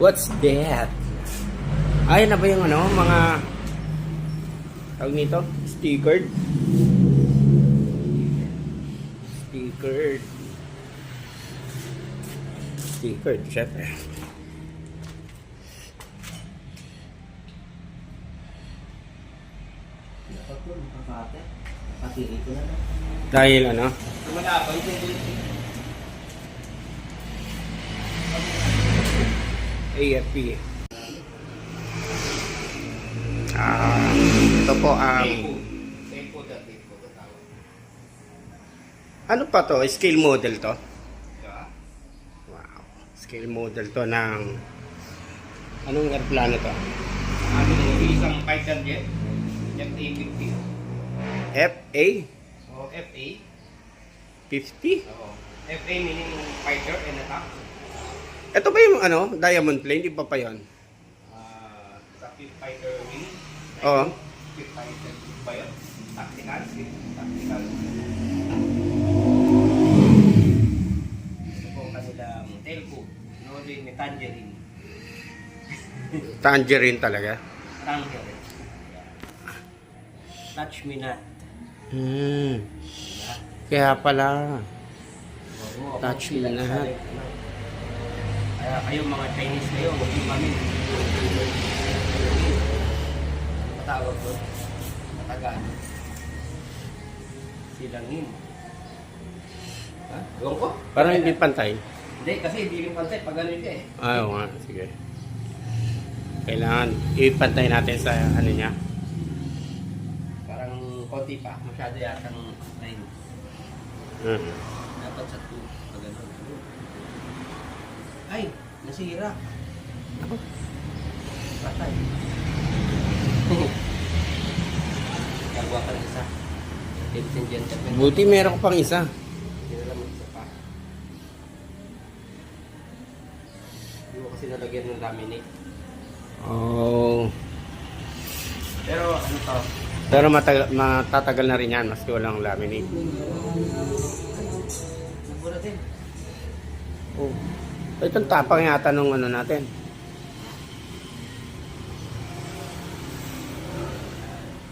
What's that? Ay, na ba yung ano, mga tawag nito? Stickered. Stickered, syempre. Dahil ano? AFP. Ito po ang ano pa to? Scale model to? Wow. Scale model to ng anong aeroplano to? Isang fighter jet. Jet A-50. FA? O FA. 50? Oo. FA meaning fighter and attack. Ito ba yung ano? Diamond plane? Iba pa yun? Sa fighter wing. Oo. Fighter ba yun? Tactical. Tactical. Ito po kanilang telco. Nodin may tangerine. Tangerine talaga? Tangerine. Touch me not. Kaya pala. Touch me not. Kaya kayong mga Chinese kayo, huwag yung kami. Matawag ko. Matagal. Silangin. Ha? Gawin ko? Parang hindi pantay. Hindi, kasi hindi rin pantay pag gano'n ka eh. Oo nga, sige. Kailangan ipantay natin sa ano niya. Parang konti pa. Masyado yatang line. Dapat sa 2. Pag gano'n. Ay, nasira. Ako. Patay. Gagawa ka ng isa. Ladies and gentlemen. Buti meron ko pang isa. Hindi na lang isa pa. Hindi ko kasi nalagyan ng laminate. Oh. Pero ano to? Pero matatagal na rin yan maski walang laminate. Siguro din. Oh. Itong tapang yata nung ano natin.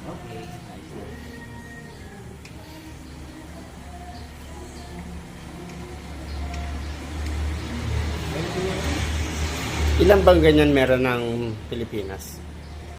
Okay. Ilang bang ganyan meron ng Pilipinas?